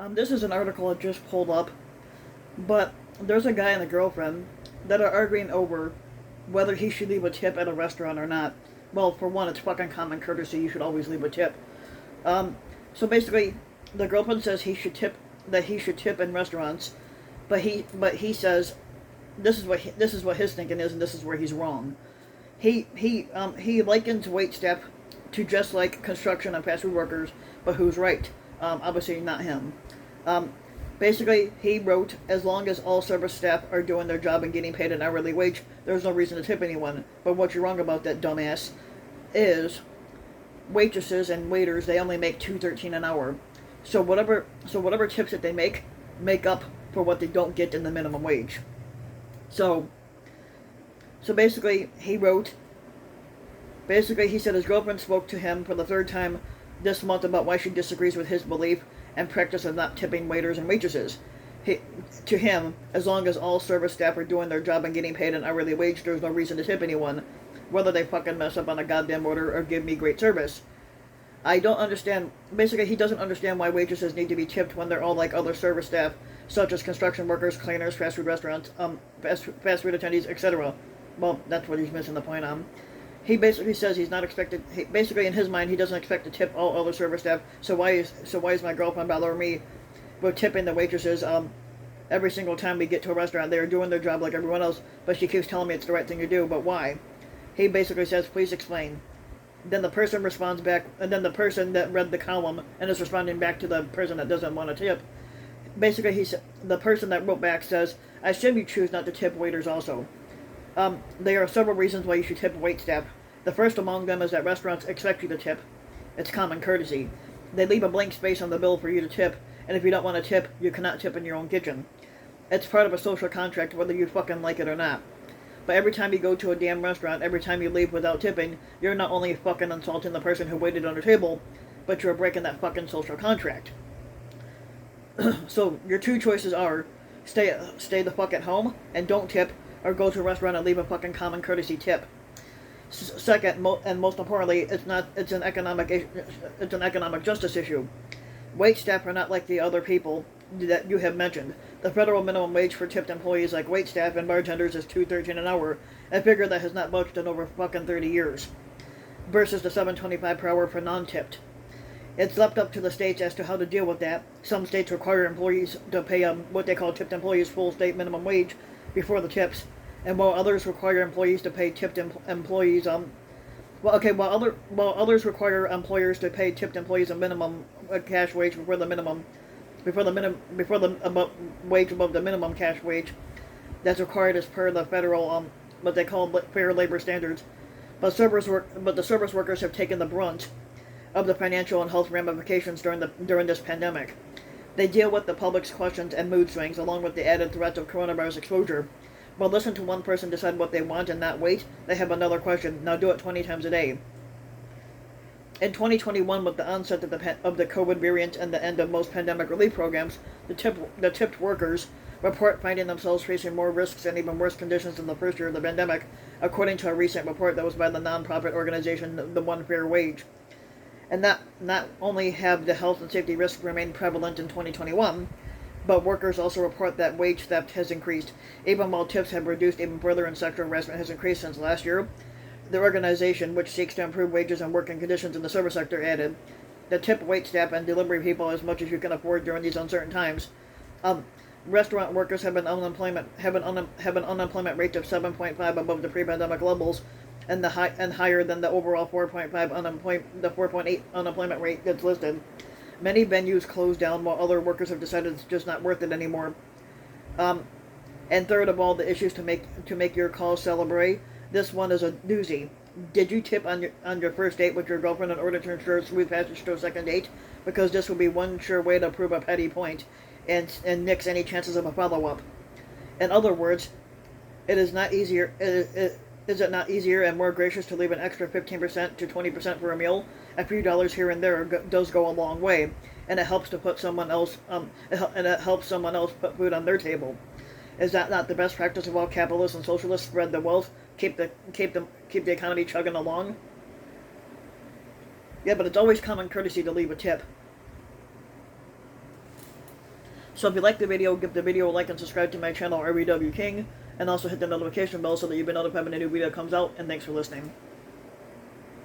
This is an article I just pulled up, but there's a guy and a girlfriend that are arguing over whether he should leave a tip at a restaurant or not. Well, for one, it's fucking common courtesy. You should always leave a tip. Um, so basically, the girlfriend says he should tip in restaurants, but he says this is what his thinking is, and this is where he's wrong. He likens wait staff to just like construction and fast food workers, but who's right? Obviously not him. Um, Basically, he wrote, as long as all service staff are doing their job and getting paid an hourly wage, there's no reason to tip anyone. But what you're wrong about, that dumbass, is waitresses and waiters, they only make $2.13 an hour. So whatever tips that they make up for what they don't get in the minimum wage. So so basically he said his girlfriend spoke to him for the third time this month about why she disagrees with his belief and practice of not tipping waiters and waitresses. He, to him, as long as all service staff are doing their job and getting paid an hourly wage, there's no reason to tip anyone, whether they fucking mess up on a goddamn order or give me great service. I don't understand. Basically, he doesn't understand why waitresses need to be tipped when they're all like other service staff, such as construction workers, cleaners, fast food restaurants, fast food attendees, etc. Well, that's what he's missing the point on. He basically says he's not expected. Basically, in his mind, he doesn't expect to tip all other service staff. So why is my girlfriend bothering me with tipping the waitresses? Every single time we get to a restaurant, they're doing their job like everyone else, but she keeps telling me it's the right thing to do. But why? He basically says, please explain. Then the person responds back, and then the person that read the column and is responding back to the person that doesn't want to tip. Basically, the person that wrote back says, I assume you choose not to tip waiters also. There are several reasons why you should tip waitstaff. The first among them is that restaurants expect you to tip. It's common courtesy. They leave a blank space on the bill for you to tip, and if you don't want to tip, you cannot tip in your own kitchen. It's part of a social contract whether you fucking like it or not. But every time you go to a damn restaurant, every time you leave without tipping, you're not only fucking insulting the person who waited on your table, but you're breaking that fucking social contract. So your two choices are stay the fuck at home and don't tip, or go to a restaurant and leave a fucking common courtesy tip. Second, and most importantly, it's an economic justice issue. Wait staff are not like the other people that you have mentioned. The federal minimum wage for tipped employees like wait staff and bartenders is $2.13 an hour, a figure that has not budged in over fucking 30 years, versus the $7.25 per hour for non-tipped. It's left up to the states as to how to deal with that. Some states require employees to pay what they call tipped employees full state minimum wage before the tips, and while others require employees to pay tipped employees while others require employers to pay tipped employees a minimum cash wage before the wage above the minimum cash wage that's required as per the federal what they call fair labor standards. But the service workers have taken the brunt of the financial and health ramifications during this pandemic. They deal with the public's questions and mood swings, along with the added threat of coronavirus exposure. But listen to one person decide what they want and not wait, they have another question. Now do it 20 times a day. In 2021, with the onset of the COVID variant and the end of most pandemic relief programs, the tipped workers report finding themselves facing more risks and even worse conditions in the first year of the pandemic, according to a recent report that was by the nonprofit organization The One Fair Wage. And not only have the health and safety risks remained prevalent in 2021, but workers also report that wage theft has increased. Even while tips have reduced even further and sexual harassment has increased since last year, the organization, which seeks to improve wages and working conditions in the service sector, added, the tip wait staff and delivery people as much as you can afford during these uncertain times. Restaurant workers have an unemployment rate of 7.5 above the pre-pandemic levels, and higher than the overall 4.8 unemployment rate that's listed. Many venues closed down while other workers have decided it's just not worth it anymore. And third of all, the issues to make your call celebrate. This one is a doozy. Did you tip on your first date with your girlfriend in order to ensure a smooth passage to a second date? Because this would be one sure way to prove a petty point and nix any chances of a follow-up. In other words, it is not easier. Is it not easier and more gracious to leave an extra 15% to 20% for a meal? A few dollars here and there does go a long way, and it helps to put someone else put food on their table. Is that not the best practice of all capitalists and socialists? Spread the wealth, keep the economy chugging along. Yeah, but it's always common courtesy to leave a tip. So if you like the video, give the video a like and subscribe to my channel, RBW King, and also hit the notification bell so that you've been notified when a new video comes out, and thanks for listening.